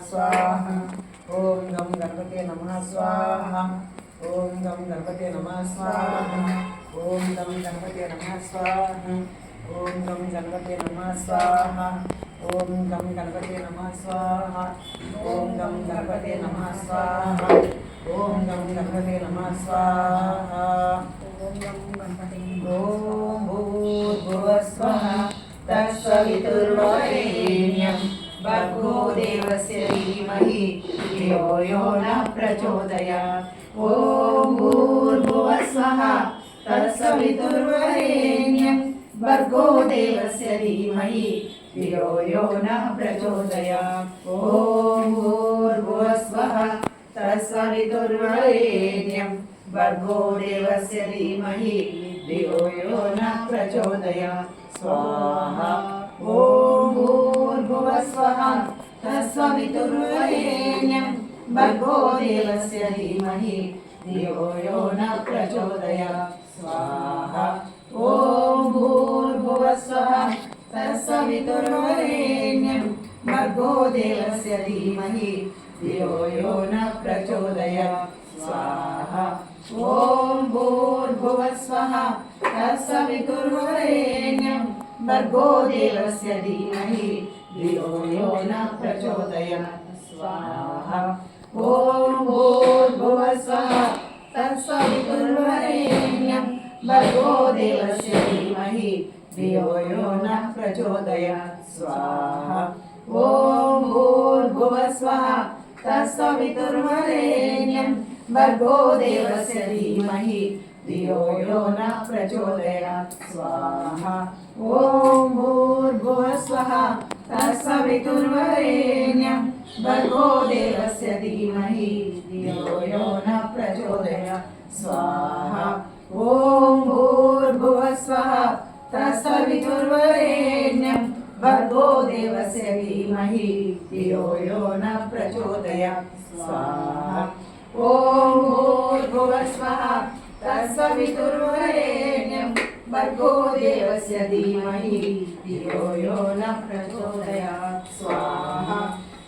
स्वाहा। ओम गम गणपते नमः स्वाहा। ओम गम गणपते नमः स्वाहा। ओम गम गणपते नमः स्वाहा। ओम गम गणपते नमः स्वाहा। ओम गम गणपते नमः स्वाहा। ओम गम गणपते नमः स्वाहा। ओम गम गणपते नमः स्वाहा। ओम गम गणपते ओम भूर्भुवस्वः तत्सवितुर्वरेण्यं भर्गो देवस्य धीमहि धियो यो नः प्रचोदयात्। ओम भूर्भुवस्वः तत्सवितुर्वरेण्यं भर्गो देवस्य धीमहि धियो यो नः प्रचोदयात्। ओम भूर्भुवस्वः तत्सवितुर्वरेण्यं भर्गो देवस्य धीमहि धियो यो नः प्रचोदयात्। स्वाहा। ओम भूर्भुवस्वः तत्सवितुर्वरेण्यं भर्गो देवस्य धीमहि धियो यो नः प्रचोदयात्। स्वाहा। ओम भूर्भुवस्वः तत्सवितुर्वरेण्यं भर्गो देवस्य धीमहि धियो यो नः प्रचोदयात्। स्वाहा। ओम भूर्भुवस्वः तत्सवितुर्वरेण्यं भर्गो देवस्य धीमहि धियो यो नः प्रचोदयात्। स्वाहा। ओम भूर्भुवस्वः तत्सवितुर्वरेण्यं भर्गो देवस्य धीमहि धियो यो नः प्रचोदयात्। स्वाहा। ओम भूर्भुवस्वः तत्सवितुर्वरेण्यं भर्गो देवस्य धीमहि धियो यो नः प्रचोदयात्। स्वाहा। ओम भूर्भुवस्वः तत्सवितुर्वरेण्यं भर्गो देवस्य धीमहि धियो यो नः प्रचोदयात्। स्वाहा। ओम भूर्भुवस्वः तत्सवितुर्वरेण्यं भर्गो देवस्य धीमहि धियो यो नः प्रचोदयात्। स्वाहा। ओम भूर्भुवस्वः तत्सवितुर्वरेण्यं भर्गो देवस्य धीमहि धियो यो नः प्रचोदयात्। स्वाहा।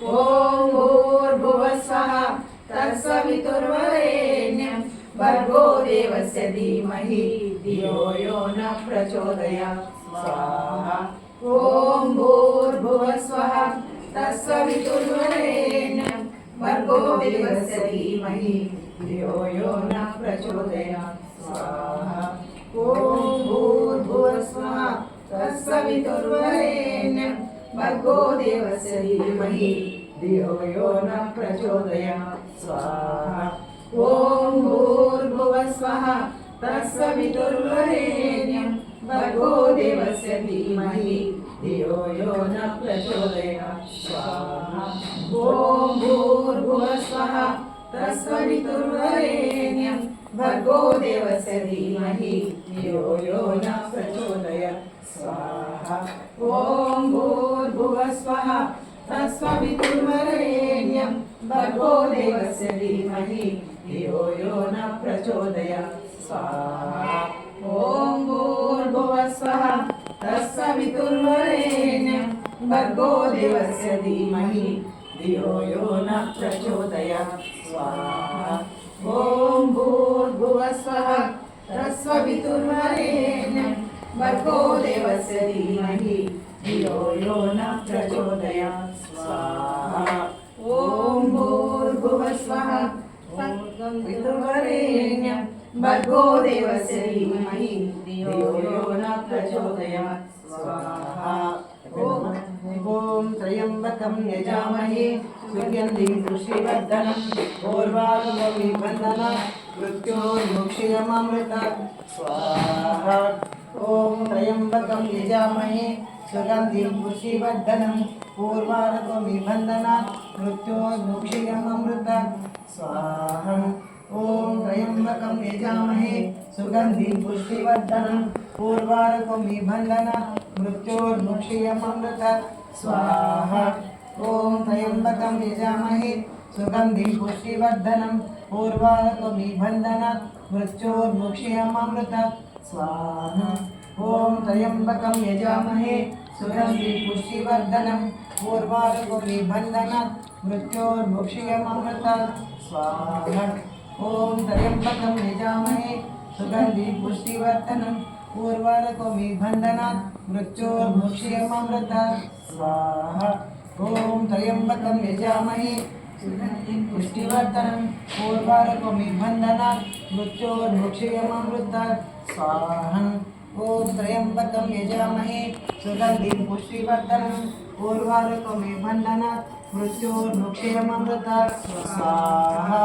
ओम भूर्भुवस्वः तत्सवितुर्वरेण्यं भर्गो देवस्य धीमहि धियो यो नः प्रचोदयात्। स्वाहा। ओम भूर्भुवस्वः तत्सवितुर्वरेण्यं भर्गो देवस्य धीमहि धियो यो नः प्रचोदयात्। स्वाहा। ओम भूर्भुवस्वः तत्सवितुर्वरेण्यं भर्गो देवस्य धीमहि धियो यो नः प्रचोदयात्। स्वाहा। ओम भूर्भुवस्वः तत्सवितुर्वरेण्यं भर्गो देवस्य धीमहि धियो यो नः प्रचोदयात्। स्वाहा। ओम भूर्भुवस्वः तत्सवितुर्वरेण्यं भर्गो देवस्य धीमहि धियो यो नः प्रचोदयात्। स्वाहा। ओम भूर्भुवस्वः तत्सवितुर्वरेण्यं भर्गो देवस्य धीमहि धियो यो नः प्रचोदयात्। स्वाहा। ओम भूर्भुवस्वः तत्सवितुर्वरेण्यं भर्गो देवस्य धीमहि धियो यो नः प्रचोदयात्। स्वाहा। ओम भूर्भुवस्वः तत्सवितुर्वरेण्यं भर्गो देवस्य धीमहि धियो यो नः प्रचोदयात्। स्वाहा। ओम भूर्भुवस्वः तत्सवितुर्वरेण्यं भर्गो देवस्य धीमहि धियो यो नः प्रचोदयात्। स्वाहा। ओम त्र्यंबकं यजामहे सुगन्धिं पुष्टिवर्धनं उर्वारुकमिव बन्धनात् मृत्योर्मुक्षीयमामृतात्। स्वाहा। ओम त्र्यंबकं यजामहे सुगन्धिं पुष्टिवर्धनं उर्वारुकमिव बन्धनात् मृत्योर्मुक्षीयमामृतात्। स्वाहा। ओम त्र्यंबकं यजामहे सुगन्धिं पुष्टिवर्धनं उर्वारुकमिव बन्धनात् मृत्योर्मुक्षीयमामृतात्। स्वाहा। ओम त्र्यंबकं यजामहे सुगन्धिं पुष्टिवर्धनं उर्वारुकमिव बन्धनात् मृत्योर्मुक्षीयमामृतात्। स्वाहा। ओम त्र्यंबकं यजामहे सुगन्धिं पुष्टिवर्धनं उर्वारुकमिव बन्धनात् मृत्योर्मुक्षीयममृतात् स्वाहा ओम त्र्यंबकं यजामहे सुगंधि पुष्टिवर्धनम् उर्वारुकमिबन्धनात् मृत्योर्मुक्षीयममृतात् स्वाहा ओम त्र्यंबकं यजामहे पुष्टिवर्धनम् उर्वारुकमिबन्धनात् मृत्योर्मुक्षीयममृतात् स्वाहा ओम त्र्यंबकं यजामहे सुगंधिं पुष्टिवर्धनम् उर्वारुकमिबन्धनात् मृत्योर्मुक्षीयममृतात् स्वाहा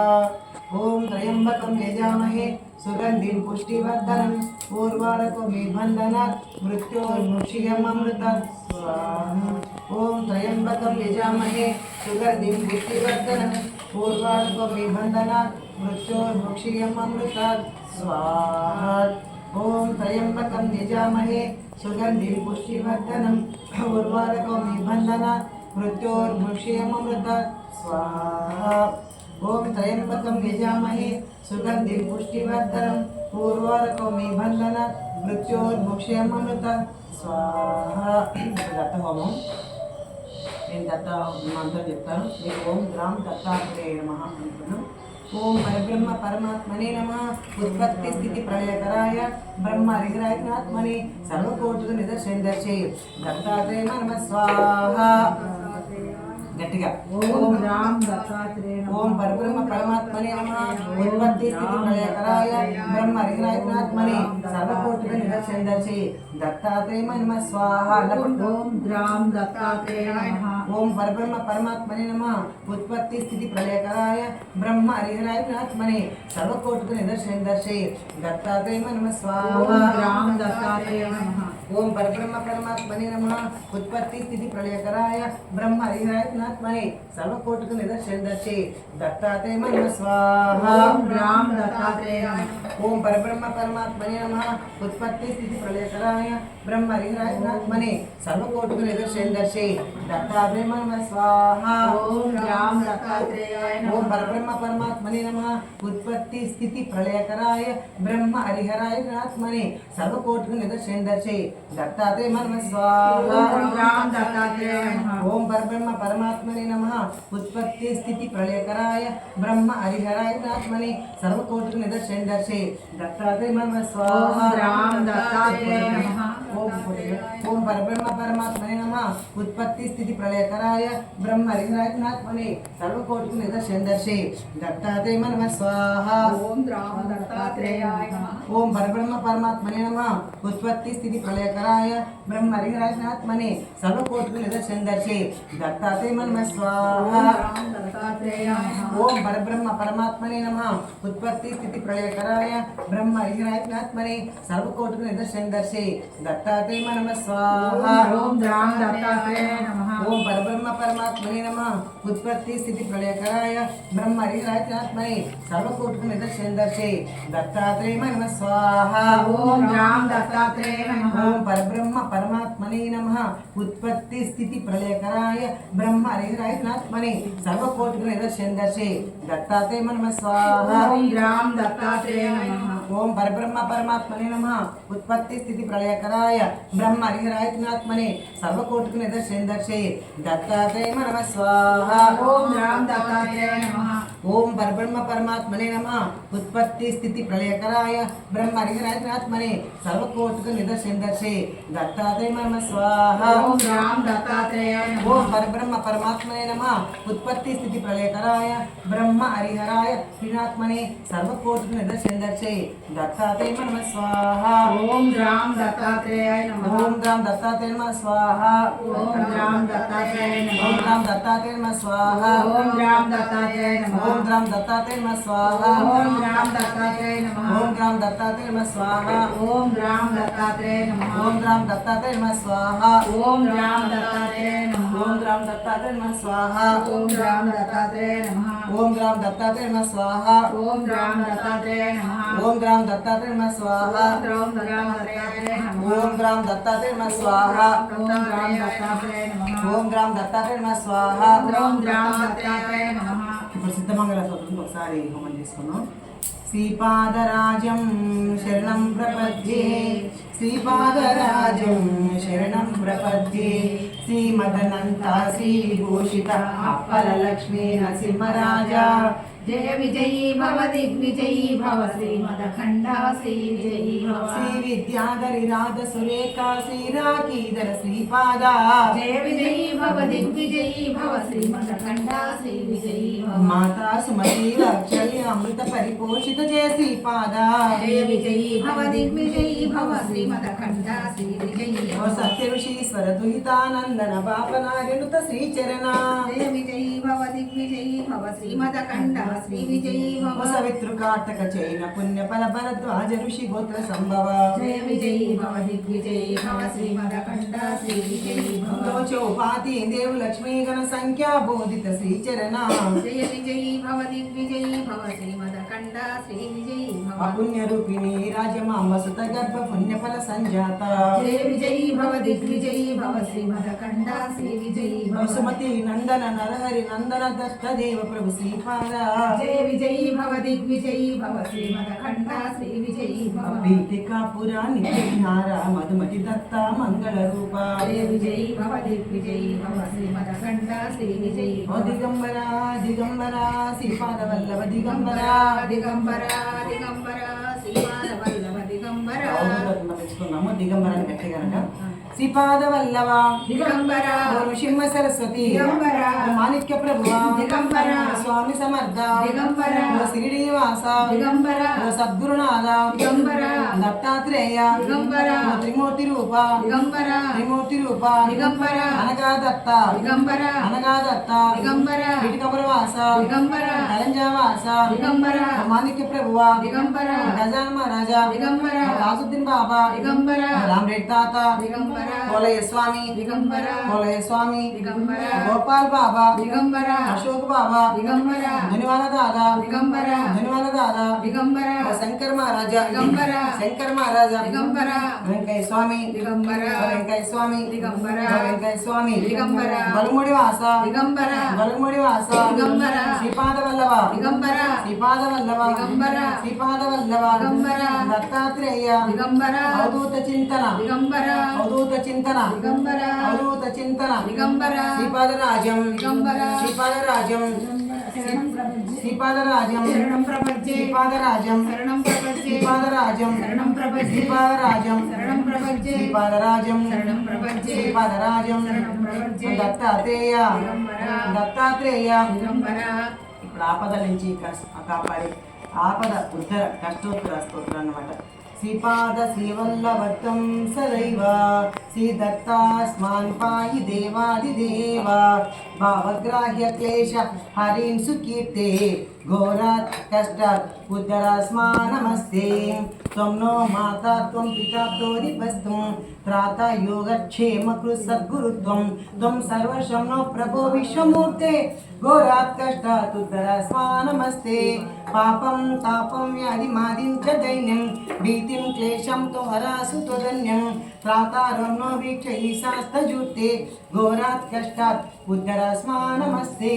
ओम त्र्यंबकं यजामहे सुगंधिं पुष्टिवर्धनम् उर्वारुकमिबन्धनात् मृत्योर्मुक्षीयममृतात् स्वाहा ओम त्र्यंबकं यजामहे सुगंधिं पुष्टिवर्धनम् उर्वारुकमिबन्धनात् मृत्योर्मुक्षीयममृतात् स्वाहा ओम त्र्यंबकं यजामहे सुगंधिं पुष्टिवर्धनम् उर्वारुकमिबन्धनात् मृत्योर्मुक्षीयममृतात् स्वाहा ओम त्र्यंबकं यजामहे सुगंधिं पुष्टिवर्धनम् उर्वारुकमिबन्धनात् मृत्योर्मुक्षीयममृतात् स्वाहा दत्त होमం నేను దత్త మంత్రం చెప్తాను మీకు ఓం గ్రామ దత్తాత్రేయ నమః అంటున్నాను ओम परब्रह्म परमात्मने नमः उत्पत्ति स्थिति प्रलयकराय ब्रह्म हरिहरात्मने सर्वकोटि निदर्शनदर्शे दत्तात्रेय नमः स्वाहा गट्टिगा ओम राम दत्तात्रेय ओम परब्रह्म परमात्मने नमः उत्पत्ति स्थिति प्रलयकराय ब्रह्म हरिहरात्मने सर्वकोटि निदर्शनदर्शे दत्तात्रेय नमः स्वाहा ओम राम दत्तात्रेय नमः ओम परब्रह्म परमात्मने नमः उत्पत्ति स्थिति प्रलयकराय ब्रह्म हरिहरात्मने सर्वकोटि निदर्शनदर्शे दत्तात्रेय नमः स्वाहा राम दत्तात्रेय नमः ओम परब्रह्म परमात्मने नमः उत्पत्ति स्थिति प्रलयकराय ब्रह्म हरिहरात्मने सर्वकोटि निदर्शनदर्शे दत्तात्रेय नमः स्वाहा ओम राम दत्तात्रेय नमः ओम परब्रह्म परमात्मने नमः उत्पत्ति स्थिति प्रलयकराय ब्रह्म हरिहरात्मने सर्वकोटि निदर्शनदर्शे दत्तात्रेय नमः स्वाहा ओम राम दत्तात्रेय नमः ओम परब्रह्म परमात्मने नमः उत्पत्ति स्थिति प्रलयकराय ब्रह्म हरिहरात्मने सर्वकोटि निदर्शनदर्शे दत्तात्रेय नमः स्वाहा ओम राम दत्तात्रेय नमः ओम परब्रह्म परमात्मने नमः उत्पत्ति स्थिति प्रलयकराय ब्रह्म हरिहरात्मने सर्वकोटि निदर्शनदर्शे दत्तात्रेय नमः स्वाहा राम दत्तात्रेय नमः ओम परब्रह्म परमात्मने नमः उत्पत्ति स्थिति प्रलयकराय ब्रह्म हरिहरात्मने सर्वकोटि निदर्शनदर्शे दत्तात्रेय नमः स्वाहा ओम राम दत्तात्रेय नमः ओम परब्रह्म परमात्मने नमः उत्पत्ति स्थिति प्रलयकराय ब्रह्म हरिहरात्मने सर्वकोटि निदर्शनदर्शे दत्तात्रेय नमः स्वाहा ओम परब्रह्म परमात्मने नमः उत्पत्ति स्थिति प्रलयकराय ब्रह्म हरिहरात्मने सर्वकोटि निदर्शनदर्शे दत्तात्रेय नमः स्वाहा ओम राम दत्तात्रेय नमः ओम परब्रह्म परमात्मने नमः उत्पत्ति स्थिति प्रलयकराय ब्रह्म हरिहरात्मने सर्वकोटि निदर्शनदर्शे दत्तात्रेय नमः स्वाहा ओम राम दत्तात्रेय नमः ओम परब्रह्म परमात्मने नमः उत्पत्ति स्थिति प्रलयकराय ब्रह्म हरिहरात्मने सर्वकोटि निदर्शनदर्शे दत्तात्रेय नमः स्वाहा ओम राम दत्तात्रेय नमः ओम परब्रह्म परमात्मने नमः उत्पत्ति स्थिति प्रलयकराय ब्रह्म हरिहरात्मने सर्वकोटि निदर्शनदर्शे दत्तात्रेय नमः स्वाहा ओम राम दत्तात्रेय नमः ओम परब्रह्म परमात्मने नमः उत्पत्ति स्थिति प्रलयकराय ब्रह्म हरिहरात्मने सर्वकोटि निदर्शनदर्शे दत्तात्रेय नमः स्वाहा ओम राम दत्तात्रेय नमः ओम परब्रह्म परमात्मने नमः उत्पत्ति स्थिति प्रलयकराय ब्रह्म हरिहरात्मने सर्वकोटि निदर्शनदर्शे दत्तात्रेय नमः स्वाहा ओम राम दत्तात्रेय नमः ओम राम दत्तात्रेय नमः स्वाहा ओम राम दत्तात्रेय नमः ओम राम दत्तात्रेय नमः स्वाहा ओम राम दत्तात्रेय नमः ओम राम दत्तात्रेय नमः स्वाहा ओम राम दत्तात्रेय नमः ओम राम दत्तात्रेय नमः स्वाहा ओम राम दत्तात्रेय नमः ओम राम दत्तात्रेय नमः स्वाहा ओम राम दत्तात्रेय नमः ओम राम दत्तात्रेय नमः स्वाहा ओम राम दत्तात्रेय नमः ओम राम दत्तात्रेय नमः स्वाहा ओम राम दत्तात्रेय नमः ओम राम दत्तात्रेय नमः स्वाहा ओम राम दत्तात्रेय नमः स्वाहा ओम राम दत्तात्रेय नमः ओम राम दत्तात्रेय नमः स्वाहा ओम राम दत्तात्रेय नमः ఇప్పుడు సిద్ధమంగళ స్తోత్రం ఒకసారి హోమం చేసుకున్నాం శ్రీపాదరాజం శరణం ప్రపద్యే శ్రీపాదరాజం శరణం ప్రపద్యే శ్రీమదనంత శ్రీ విభూషిత అప్పల లక్ష్మీ నరసింహరాజా జయ విజయీ భవ దిగ్విజయీ భవ శ్రీమదఖండ శ్రీ విజయీ భవ శ్రీ విద్యాధరి రాధ సురేఖ శ్రీరాకీధర శ్రీపాద జయ విజయీ భవ దిగ్విజయీ భవ శ్రీమదఖండ శ్రీ విజయీ భవ మాతా సుమతి లక్షల్య అమృత పరిపోషిత జయ శ్రీపాద జయ విజయీ భవ దిగ్విజయీ భవ శ్రీమదఖండ శ్రీ విజయీ భవ సత్య ఋషీశ్వర దుహితానందన పాపనారిణుత శ్రీచరణ జయ విజయీ భవ దిగ్విజయీ భవ శ్రీమదఖండ శ్రీ విజయీ భవ సవితృకాటక చైన పుణ్య ఫల భరద్వాజ ఋషి గోత్ర సంభవ జయ విజయీ భవ దిగ్విజయీ భవ శ్రీమదఖండ శ్రీ విజయీ భవ చౌపాతి దేవు లక్ష్మీ గణ సంఖ్యా బోధిత శ్రీచరణ జయ విజయీ భవ దిగ్విజయీ భవ శ్రీమదఖండ శ్రీ విజయీ భవ అపుణ్య రూపిణి రాజమాంబ సుత గర్భ పుణ్య ఫల సంజాత జయ విజయీ భవ దిగ్విజయీ భవ శ్రీమదఖండ శ్రీ విజయీ భవ సుమతి నందన నరహరి నందన దత్త దేవ ప్రభు శ్రీపాద జయ విజయీ భవ దిగ్విజయీ భవ శ్రీమదఖండ శ్రీ విజయీ భవ పీఠికాపుర నిత్యజ్ఞార మధుమతి దత్త మంగళ రూప జయ విజయీ భవ దిగ్విజయీ భవ శ్రీమదఖండ శ్రీ విజయీ ఓ భవ దిగంబర దిగంబర శ్రీపాద వల్లభ దిగంబర దిగంబర దిగంబర శ్రీపాద వల్లభ దిగంబర తెచ్చుకున్నాము దిగంబరాన్ని గట్టి కనుక శ్రీపాద వల్లభ దిగంబర నృసింహ సరస్వతి దిగంబర మాణిక్య ప్రభువ దిగంబర స్వామి సమర్థ దిగంబర శ్రీనివాస దిగంబర సద్గురునాథ దిగంబర దత్తాత్రేయ దిగంబర త్రిమూర్తి రూప దిగంబర త్రిమూర్తి రూప దిగంబర అనగా దత్త దిగంబర అనగా దత్త దిగంబర పిటికపురవాస దిగంబర కలంజావాస దిగంబర మాణిక్య ప్రభువ దిగంబర గజాన్ మహారాజా దిగంబర రాసుద్దీన్ బాబా దిగంబర రామరెడ్డి తాత దిగంబర పోలయ్య స్వామి దిగంబర పోలయ్య స్వామి దిగంబర గోపాల్ బాబా దిగంబర అశోక్ బాబా దిగంబర ధనివాల దాదా దిగంబర ధనివాల దాదా దిగంబర శంకర్ మహారాజా దిగంబర శంకర్ మహారాజా దిగంబర వెంకయ్య స్వామి దిగంబర వెంకయ్య స్వామి దిగంబర వెంకయ్య స్వామి దిగంబర బలుముడి వాస దిగంబర బలుముడి వాస దిగంబర శ్రీపాద వల్లభ దిగంబర శ్రీపాద వల్లభ దిగంబర శ్రీపాద వల్లభ దిగంబర దత్తాత్రేయ దిగంబర అవధూత చింతన దిగంబర అవధూత చింతన దిగంబర అవధూత చింతన దిగంబర శ్రీపాదరాజం దిగంబర శ్రీపాదరాజం శ్రీపాదరాజం శరణం ప్రపంచే శ్రీపాదరాజం శరణం ప్రపంచే శ్రీపాదరాజం శరణం ప్రపంచే శ్రీపాదరాజం శరణం ప్రపంచే శ్రీపాదరాజం శరణం ప్రపంచే శ్రీపాదరాజం శరణం ప్రపంచే దత్తాత్రేయ దిగంబర దత్తాత్రేయ దిగంబర ఇప్పుడు ఆపద నుంచి కాపాడి ఆపద ఉత్తర కష్టోత్తర స్తోత్రం అన్నమాట శ్రీపాద శ్రీవల్లభత్వం సదైవ శ్రీదత్తాస్మాన్ పాయి దేవాదిదేవ భావగ్రాహ్య క్లేశ హరిం సుకీర్తే ఘోరాత్ కష్టాత్ ఉద్ధరాస్మా నమస్తే త్వం నో మాతా త్వం పితా తోరిపస్తం త్రాత యోగక్షేమ కృ సద్గురుత్వం త్వం సర్వశం నో ప్రభో విశ్వమూర్తే ఘోరాత్ కష్టాత్ ఉద్ధరాస్మా నమస్తే పాపం తాపం వ్యాధి మాదిం చ దైన్యం భీతిం క్లేశం తో హరాసు త్వదన్యం త్రాతారం నో వీక్షై శాస్తజూర్తే ఘోరాత్ కష్టాత్ ఉద్ధరాస్మా నమస్తే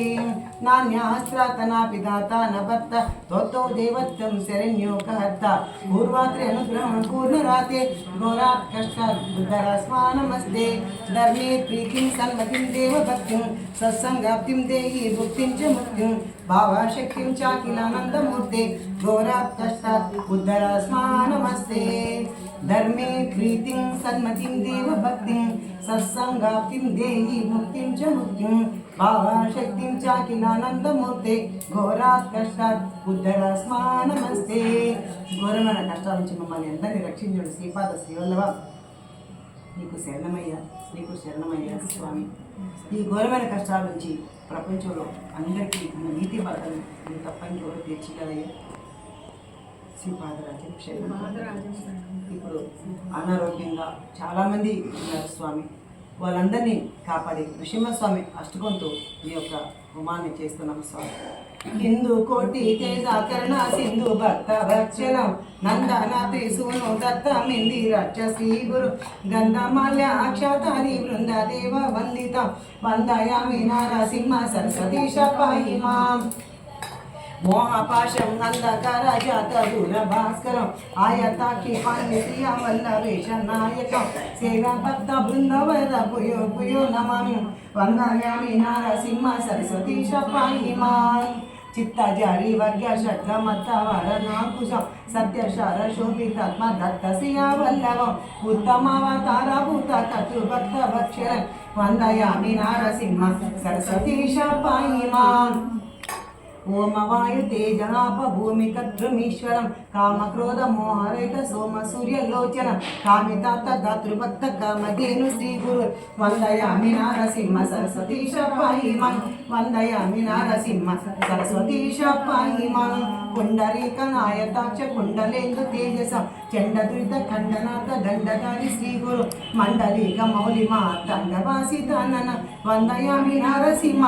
నాన్యాస్త్రాతనాపి దాత నభర్త త్వతో దేవత్వం శరణ్యోకహర్త పూర్వాత్రి అనుగ్రహం పూర్ణరాతే ఘోరాత్ కష్టాత్ ఉద్ధరాస్మా నమస్తే ధర్మే ప్రీతిం సన్మతిం దేవభక్తిం సత్సంగాప్తిం దేహి భుక్తిం చ ముక్తిం భావాశక్తిం చాకిలానందమూర్తే ఘోరాత్ కష్టాత్ ఉద్ధరాస్మా నమస్తే ధర్మే ప్రీతిం సన్మతిం దేవభక్తిం సత్సంగాప్తిం దేహి ముక్తిం చ ముక్తిం భావాశక్తిం చాకిలానందమూర్తే ఘోరాత్ కష్టాత్ ఉద్ధరాస్మా నమస్తే ఘోరమైన కష్టాల నుంచి మమ్మల్ని అందరినీ రక్షించండి శ్రీపాద శ్రీవల్లభ నీకు శరణమయ్య నీకు శరణమయ్య స్వామి ఈ ఘోరమైన కష్టాల నుంచి ప్రపంచంలో అందరికీ నీతి బట్టలు నువ్వు తప్పని ఎవరు తీర్చగలయ్యా శ్రీపాదరాజం శరణం ఇప్పుడు అనారోగ్యంగా చాలామంది ఉన్నారు స్వామి వాళ్ళందరినీ కాపాడి నృసింహస్వామి అష్టకంతో ఈ యొక్క హోమాన్ని చేస్తున్నాము స్వామి హిందూ కోటి తేజాకరణ సింధు భక్త భక్షణం నందన త్రిశూను దత్త మింది రక్షసి గురు గంధమాల్య అక్షతాది బృంద దేవ వందిత వందయామి నారసింహ సరస్వతి శపాయి మాం మోహపాశం అంధకార జాత దూర భాస్కరం ఆయతాక్షి పాండితీయ వల్లవేష నాయకం సేవా భక్త బృందవర పుయో పుయో నమామి వందయామి నారసింహ సరస్వతి పాహిమాన్ చిత్త జారి వర్గ షట్ల మత్త వరనాకుశం సత్యశార శోభితాత్మ దత్త సియా వల్లభం ఉత్తమావతారభూత కర్తృభక్త భక్షరం వందయామి నారసింహ సరస్వతి పాహిమాన్ ఓం వాయు తేజాప భూమి కర్తృమీశ్వరం కామక్రోధ మోహరేత సోమ సూర్యలోచన కామితాత దాతృభక్త కామధేను శ్రీ గురు వందయామి నారసింహ సరస్వతీశ పాహిమం వందయామి నారసింహ సరస్వతీశ పాహిమం కుండరీక నాయతాక్ష కుండలేందు తేజస చండదురిత ఖండనాథ దండకారి శ్రీ గురు మండలీక మౌలిమా దండవాసితానన వందయామి నారసింహ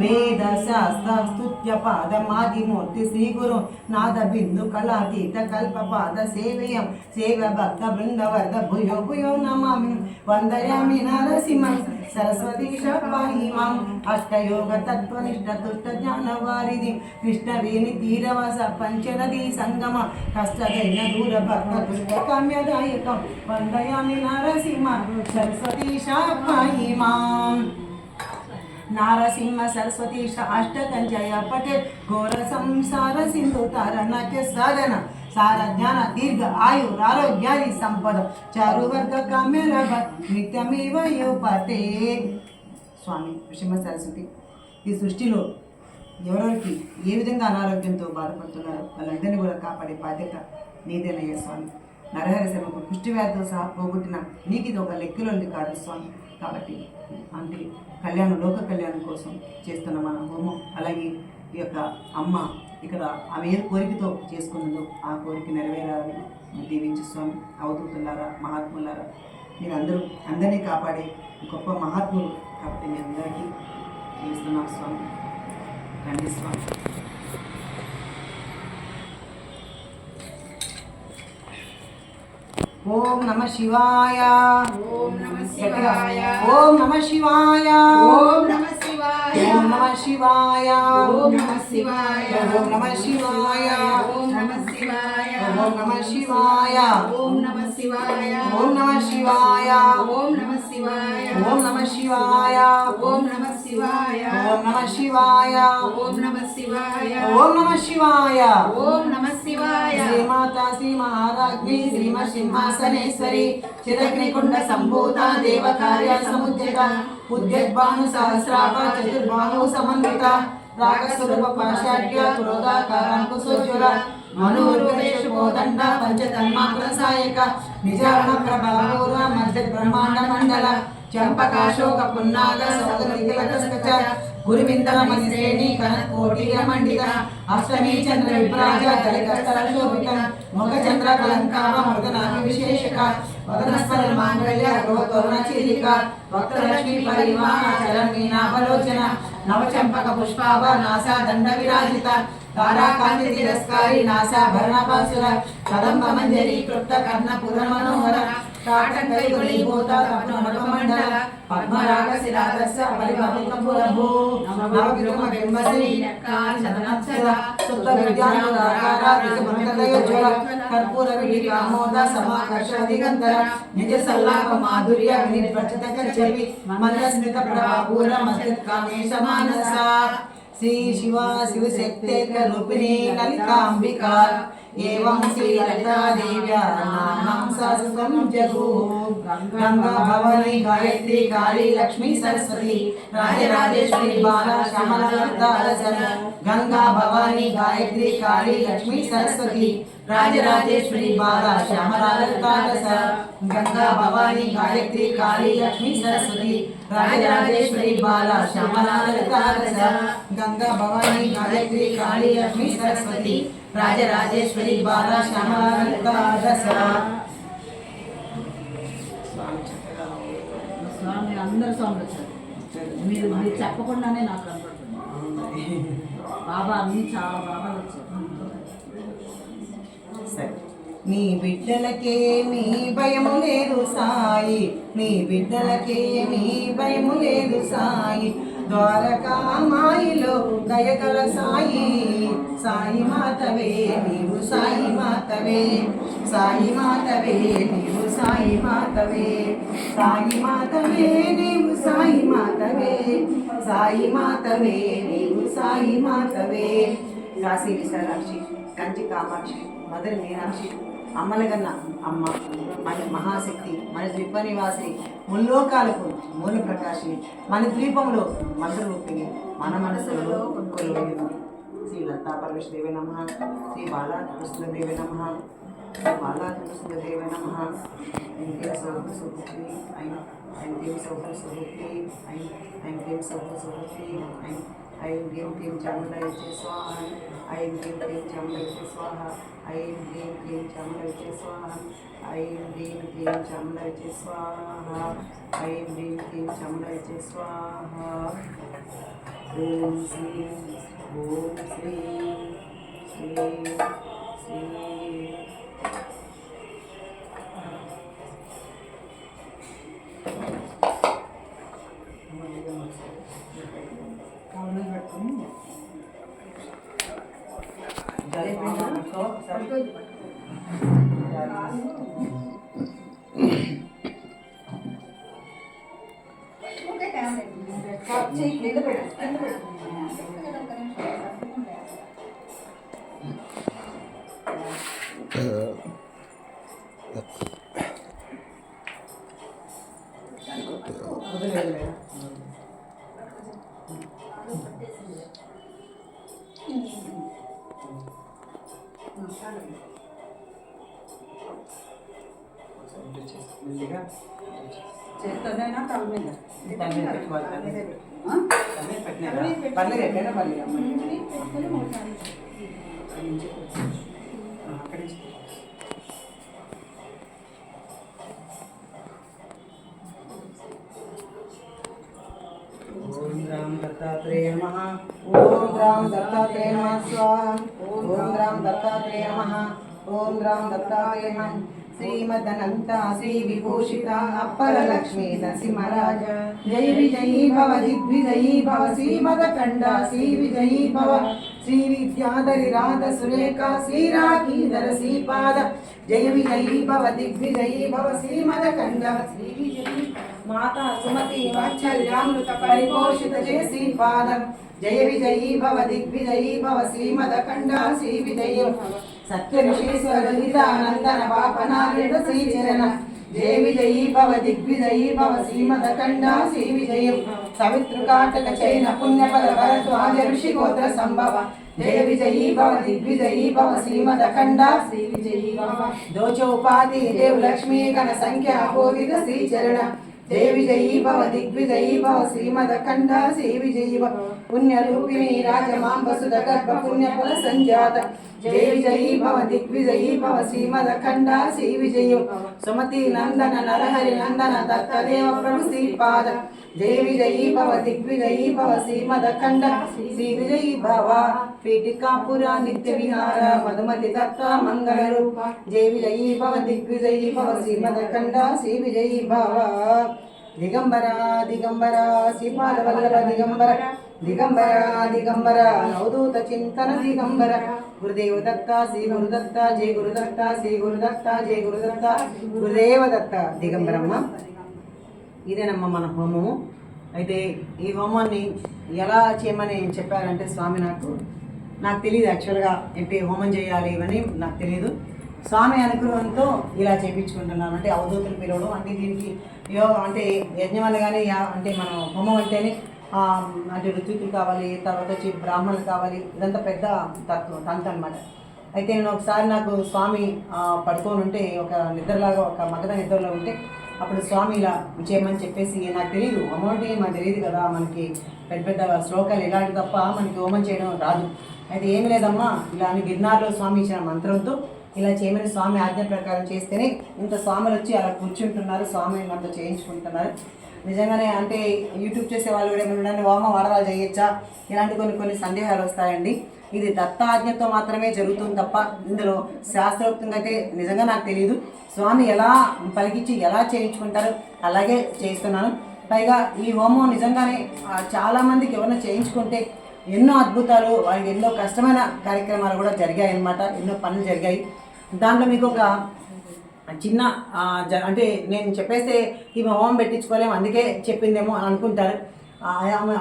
వేద శాస్త్ర స్తుత్య పాదమాదిమూర్తి శ్రీ గురు నాద బిందు కళాతీత కల్ప పాద సేవయం సేవ భక్త బృందవర్గ భూయో భూయో నమామి వందయామి నరసింహ సరస్వతి పాహిమాం అష్టయోగ తత్వనిష్ట తుష్ట జ్ఞాన వారిది కృష్ణవేణి తీరవస పంచనదీ సంగమ కష్టదైన దూర భక్త దుష్ట కామ్యదాయకం వందయామి నరసింహ సరస్వతి పాహిమాం నారసింహ సరస్వతి అష్టకంజయ పటేల్ ఘోర సంసార సింధు తారణ్య సాధన సార జ్ఞాన దీర్ఘ ఆయు ఆరోగ్యాన్ని సంపద చారువర్గ కామ్యల నిత్యమేవ యోపతే స్వామి నృసింహ సరస్వతి ఈ సృష్టిలో ఎవరెవరికి ఏ విధంగా అనారోగ్యంతో బాధపడుతున్నారో వాళ్ళందరినీ కూడా కాపాడే బాధ్యత నీదేనయ్య స్వామి నరహరి శర్మకు కుష్టి వ్యాధితో సహా పోగొట్టిన నీకు ఇది ఒక లెక్కలోంది కాదు స్వామి కాబట్టి అంటే కళ్యాణం లోక కళ్యాణం కోసం చేస్తున్న మన హోమం అలాగే ఈ యొక్క అమ్మ ఇక్కడ ఆమె ఏ కోరికతో చేసుకున్నదో ఆ కోరిక నెరవేరాలని దీవించు స్వామి అవధూతులారా మహాత్ములారా మీరు అందరినీ కాపాడే గొప్ప మహాత్ములు కాబట్టి మీ అందరికీ చేస్తున్నాం స్వామి రండి స్వామి ఓం నమః శివాయ ఓం నమః శివాయ ఓం నమః శివాయ ఓం నమః శివాయ ఓం నమః శివాయ ఓం నమః శివాయ ఓం నమః శివాయ ఓం నమః శివాయ ఓం నమః శివాయ ఓం నమః శివాయ ఓం నమః శివాయ ఓం నమః శివాయ ఓం నమః శివాయ ఓం నమః శివాయ ఓం నమః శివాయ ఓం నమః శివాయ ఓం నమః శివాయ ఓం నమః శివాయ శ్రీమాతా శ్రీ మహారాజ్ఞి శ్రీమత్ సింహాసనేశ్వరి చిరగ్నికుండ సంభూత దేవ కార్య సముద్యత ఉద్యద్భాను సహస్రాభ చతుర్బాహు సమన్విత రాగస్వరూప పాశాఢ్య క్రోధాకారాంకుశోజ్వల మనోరూపేష కోదండ పంచతన్మాత్ర సాయక నిజారణ ప్రభాపూర్వ మధ్య బ్రహ్మాండ మండల చంపకాశోక పున్నాగ సౌదరికలకస్కచ గురువిందర మణిశ్రేణి కనకోటియ మండిత అష్టమి చంద్ర విభ్రాజ దళికస్థల శోభిత ముఖ చంద్ర కలంకావ మృదనాభి విశేషక వదనస్వర మాంగళ్య గోతోరణ చీలిక వక్రలక్ష్మి పరివాహ చరణీనాభలోచన నవచంపక పుష్పాభ నాసా దండ విరాజిత తారాకాంతి తిరస్కారి నాసాభరణ పాసుర కదంబ మంజరి క్లుప్త కర్ణ పుర మనోహర తాటంకై గుళీభూత తపనోనకమండల పద్మరాగ శిలాదస్య పరిభవికంబులభూ నవవిరుమ బింబశ్రీ చదనచ్చద సుప్త విద్యానురాకార దిశమంతదయోజ్వల కర్పూర విడికామోద సమాకర్ష దిగంతర నిజ సల్లాప మాధుర్య వినిర్వచిత కచ్చపి మందస్మిత ప్రభాపూర మస్జిత్ కామేశ మానస శ్రీ శివ శివశక్తేక రూపిణి లలితాంబికా एवं श्री ललिता देव्या नाम सहस्रम जगु गंगा भवानी गायत्री काली लक्ष्मी सरस्वती राजराजेश्वरी बाला श्यामला ललिता रसन गंगा भवानी गायत्री काली लक्ष्मी सरस्वती राजराजेश्वरी बाला श्यामला ललिता रसन गंगा भवानी गायत्री काली लक्ष्मी सरस्वती राजराजेश्वरी बाला श्यामला ललिता रसन गंगा भवानी गायत्री काली लक्ष्मी सरस्वती రాజరాజేశ్వరి బాలా శ్యామలాదశరా స్వామి అందరు స్వాములు వచ్చారు. మీరు చెప్పకుండానే నాకు కనపడుతుంది. బాబా అన్ని చాలా బాగా వచ్చారు. సరే నీ బిడ్డలకేమీ భయము లేదు సాయి, నీ బిడ్డలకేమీ భయము లేదు సాయి. ద్వారకా మాయిలో దయగల సాయి, సాయి మాతవే నీవు సాయి మాతవే, సాయి మాతవే నీవు సాయి మాతవే, సాయి మాతవే నీవు సాయి మాతవే, సాయి మాతవే నీవు సాయి మాతవే. కాశీ విశాలాక్షి, కంచి కామాక్షి, మధుర మీనాక్షి, అమ్మలగన్న అమ్మ, మన మహాశక్తి, మన ద్వీప నివాసి, ముల్లోకాలకు మూల ప్రకాశిని, మన ద్వీపంలో మంత్ర రూపిణి, మన మనసులో కొలువైంది. శ్రీ లతా పరమేశ్వరదేవి నమః, శ్రీ బాలాకృష్ణదేవి నమః, శ్రీ బాలాకృష్ణదేవి నమః. ఐం సౌభ సుభృతి ఐం, ఐం సౌభ సుభృతి ఐం, ఐం సౌభ సుభృతి ఐం, ఐం హ్రీం క్లీం చాముండాయ స్వాహ, ఐం హ్రీం క్లీం చాముండాయ స్వాహ, ఐం హ్రీం క్లీం చాముండాయ స్వాహ, ఐం హ్రీం క్లీం చాముండాయ స్వాహ, ఐం హ్రీం క్లీం చాముండాయ స్వాహ. ఓం శ్రీ ఓం శ్రీ శ్రీ శ్రీ చేస్తానైనా తల మీద పెట్టుకోవాలి, పర్లేదు ఎక్కడైనా పర్లేదు అక్కడి ఓం రాం దత్తాత్రేయ నమః, ఓం రాం దత్తాత్రేయ నమః స్వాహా, ఓం రాం దత్తాత్రేయ నమః, ఓం రాం దత్తాత్రేయ నమః. శ్రీమదనంత శ్రీ విభూషిత అప్పర లక్ష్మీ నరసింహరాజ, జయ విజయీ భవ దిగ్విజయీ భవ, శ్రీమదకండ శ్రీ విజయీ భవ, శ్రీ విద్యాధరి రాధ సురేఖ శ్రీరాఖీధర శ్రీపాద, జయ విజయీ భవ దిగ్విజయీ భవ, శ్రీమదకండ శ్రీ విజయీ మాతా సుమతి వాత్సల్యామృత పరిపోషిత జయ శ్రీపాద, జయ విజయీ భవ దిగ్విజయీ భవ, శ్రీమదకండ శ్రీ విజయీ సత్య ఋషీశ్వర నందన పాపనారాయణ శ్రీచరణ, జయ విజయీ భవ దిగ్విజయీ భవ, శ్రీమదకండ శ్రీ విజయం సవితృకాటక చైన పుణ్యపద భరద్వాజ ఋషి గోత్ర సంభవ, జయ విజయీ భవ దిగ్విజయీ భవ, శ్రీమదకండ శ్రీ విజయీ భవ. దోచోపాధి దేవ లక్ష్మీ గణ సంఖ్య కోవిద శ్రీచరణ, జయ విజయీ భవ దిగ్విజయీ భవ, శ్రీమదకండ శ్రీ విజయీ భవ. పుణ్యరూపిణి రాజమాంబ సుత గర్భ పుణ్యఫల సంజాత, జయ విజయీ భవ దిగ్విజయీ భవ, శ్రీమదకండ శ్రీ విజయీ సుమతి నందన నరహరి నందన దత్తదేవ ప్రభు శ్రీపాద, జయ విజయీ భవ దిగ్విజయీ భవ, శ్రీమదకండ శ్రీ విజయీ భవ. పీఠికాపుర నిత్య విహార మధుమతి దత్త మంగళ రూప, జయ విజయీ భవ దిగ్విజయీ భవ, శ్రీమదకండ శ్రీ విజయీ భవ. దిగంబర దిగంబర శ్రీపాద వల్లభ దిగంబర, దిగంబర దిగంబర నవదూత చింతన దిగంబర, గురుదేవ దత్త శ్రీ గురుదత్త, జయ గురుదత్త శ్రీ గురుదత్త, జయ గురుదత్త గురుదేవ దత్త. దిగంబరమ్మ, ఇదేనమ్మ మన హోమము. అయితే ఈ హోమాన్ని ఎలా చేయమని చెప్పారంటే స్వామి నాకు తెలియదు యాక్చువల్గా ఏంటి హోమం చేయాలి ఇవన్నీ నాకు తెలియదు. స్వామి అనుగ్రహంతో ఇలా చేయించుకుంటున్నాను. అంటే అవధూతులు పిలవడం అంటే దీనికి అంటే యజ్ఞం అనగానే అంటే మనం హోమం అంటేనే అంటే ఋత్వికులు కావాలి, తర్వాత వచ్చి బ్రాహ్మణులు కావాలి, ఇదంతా పెద్ద తంతు అనమాట. అయితే నేను ఒకసారి నాకు స్వామి పడుకొని ఉంటే ఒక నిద్రలాగా ఒక మగధ నిద్రలో ఉంటే అప్పుడు స్వామి ఇలా చేయమని చెప్పేసి నాకు తెలియదు అమౌంట్ మనకు తెలియదు కదా, మనకి పెద్ద పెద్ద శ్లోకాలు ఇలాంటి తప్ప మనకి హోమం చేయడం రాదు. అయితే ఏమి లేదమ్మా ఇలా అని గిర్నార్లో స్వామి ఇచ్చిన మంత్రంతో ఇలా చేయమని స్వామి ఆజ్ఞ ప్రకారం చేస్తేనే ఇంత స్వాములు వచ్చి అలా కూర్చుంటున్నారు, స్వామి మనతో చేయించుకుంటున్నారు. నిజంగానే అంటే యూట్యూబ్ చేసే వాళ్ళు కూడా ఏమైనా హోమం వాడవాళ్ళు చేయొచ్చా, ఇలాంటి కొన్ని సందేహాలు వస్తాయండి. ఇది దత్తాజ్ఞతో మాత్రమే జరుగుతుంది తప్ప ఇందులో శాస్త్రోక్తంగా అయితే నిజంగా నాకు తెలియదు. స్వామి ఎలా పలికించి ఎలా చేయించుకుంటారో అలాగే చేస్తున్నాను. పైగా ఈ హోమం నిజంగానే చాలామందికి ఎవరైనా చేయించుకుంటే ఎన్నో అద్భుతాలు, వాళ్ళకి ఎన్నో కష్టమైన కార్యక్రమాలు కూడా జరిగాయి అన్నమాట. ఎన్నో పనులు జరిగాయి. దాంట్లో మీకు ఒక చిన్న అంటే నేను చెప్పేస్తే ఈమె హోమం పెట్టించుకోలేము అందుకే చెప్పిందేమో అని అనుకుంటారు.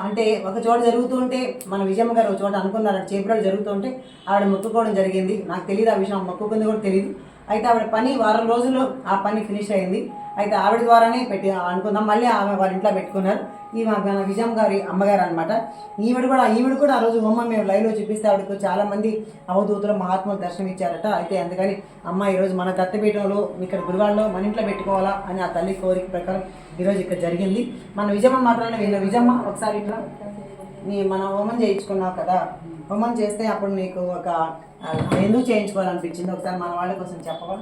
అంటే ఒక చోట జరుగుతూ ఉంటే మన విజయమ్మ గారు ఒక చోట అనుకున్నారు, చేపరాలు జరుగుతూ ఉంటే ఆవిడ మొక్కుకోవడం జరిగింది. నాకు తెలియదు ఆ విషయం, మొక్కుకుంది కూడా తెలియదు. అయితే ఆవిడ పని వారం రోజుల్లో ఆ పని ఫినిష్ అయింది. అయితే ఆవిడ ద్వారానే పెట్టి అనుకుందాం. మళ్ళీ ఆమె వాళ్ళ ఇంట్లో పెట్టుకున్నారు. ఈ మన విజయమ్మ గారి అమ్మగారు అనమాట. ఈవిడ కూడా ఆ రోజు హోమం మేము లైవ్లో చూపిస్తే ఆవిడకు చాలామంది అవధూతులు మహాత్ములు దర్శనం ఇచ్చారట. అయితే అందుకని అమ్మ ఈరోజు మన దత్తపీఠంలో ఇక్కడ గురువాడలో మన ఇంట్లో పెట్టుకోవాలా అని ఆ తల్లి కోరిక ప్రకారం ఈరోజు ఇక్కడ జరిగింది. మన విజయమ్మ మాత్రమే విన్న. విజయమ్మ ఒకసారి ఇట్లా మనం హోమం చేయించుకున్నావు కదా, హోమం చేస్తే అప్పుడు నీకు ఒక ఎందుకు చేయించుకోవాలనిపించింది ఒకసారి మన వాళ్ళ కోసం చెప్పవా?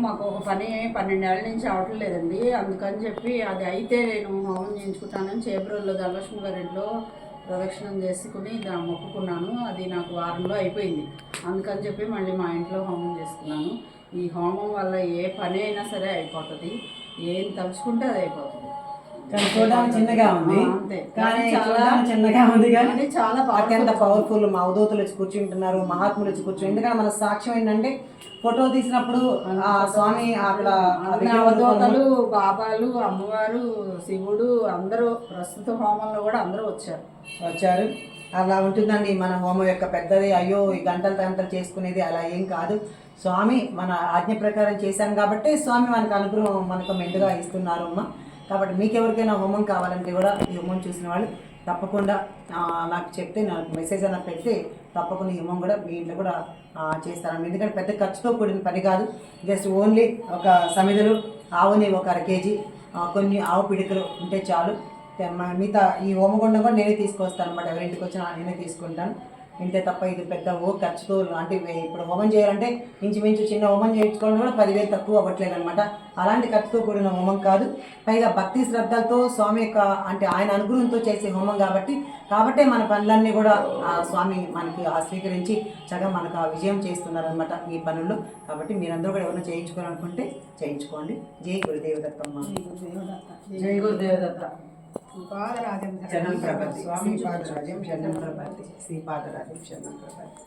మాకు ఒక పని 12 ఏళ్ళ నుంచి అవట్లేదండి. అందుకని చెప్పి అది అయితే నేను హోమం చేయించుకుంటానని చేబ్రోల్లో ధనలక్ష్మి గారి ఇంట్లో ప్రదక్షిణం చేసుకుని మొక్కుకున్నాను. అది నాకు వారంలో అయిపోయింది. అందుకని చెప్పి మళ్ళీ మా ఇంట్లో హోమం చేసుకున్నాను. ఈ హోమం వల్ల ఏ పని అయినా సరే అయిపోతుంది, ఏం తలుచుకుంటే అది అయిపోతుంది. చూడడానికి చిన్నగా ఉంది, కానీ చిన్నగా ఉంది కానీ చాలా అత్యంత పవర్ఫుల్. మా అవధూతులు వచ్చి కూర్చుంటున్నారు, మహాత్ములు వచ్చి కూర్చుని. ఎందుకంటే మన సాక్ష్యం ఏంటంటే ఫోటో తీసినప్పుడు ఆ స్వామి అక్కడ అవధూతలు, బాబాలు, అమ్మవారు, శివుడు అందరూ ప్రస్తుత హోమంలో కూడా అందరూ వచ్చారు. అలా ఉంటుందండి మన హోమం యొక్క పెద్దది. అయ్యో ఈ గంటలు చేసుకునేది అలా ఏం కాదు. స్వామి మన ఆజ్ఞ ప్రకారం చేశాం కాబట్టి స్వామి మనకు అనుగ్రహం మనకు మెండుగా ఇస్తున్నారు అమ్మ. కాబట్టి మీకు ఎవరికైనా హోమం కావాలంటే కూడా ఈ హోమం చూసిన వాళ్ళు తప్పకుండా నాకు చెప్తే, నాకు మెసేజ్ అన్న పెడితే తప్పకుండా ఈ హోమం కూడా మీ ఇంట్లో కూడా చేస్తాను. ఎందుకంటే పెద్ద ఖర్చుతో కూడిన పని కాదు. జస్ట్ ఓన్లీ ఒక సమిధలు, ఆవుని ఒక 1/2 కేజీ, కొన్ని ఆవు పిడికలు ఉంటే చాలు. మిగతా ఈ హోమగుండం కూడా నేనే తీసుకొస్తాను అన్నమాట. ఎవరింటికి వచ్చినా నేనే తీసుకుంటాను. ఇంతే తప్ప ఇది పెద్ద ఖర్చుతో అంటే ఇప్పుడు హోమం చేయాలంటే ఇంచుమించు చిన్న హోమం చేయించుకోవడం కూడా 10,000 తక్కువ అవ్వట్లేదు అనమాట. అలాంటి ఖర్చుతో కూడిన హోమం కాదు. పైగా భక్తి శ్రద్ధలతో స్వామి యొక్క అంటే ఆయన అనుగ్రహంతో చేసే హోమం కాబట్టే మన పనులన్నీ కూడా స్వామి మనకి స్వీకరించి చక్కగా మనకు విజయం చేస్తున్నారనమాట ఈ పనుల్లో. కాబట్టి మీరందరూ కూడా ఎవరైనా చేయించుకోవాలనుకుంటే చేయించుకోండి. జై గురుదేవ దత్తమ్మ. జై గురుదేవ దత్త. శరణం ప్రపత్తి. స్వామి పాదరాజం శరణం ప్రపత్తి. శ్రీపాదరాజం శరణం ప్రపత్తి.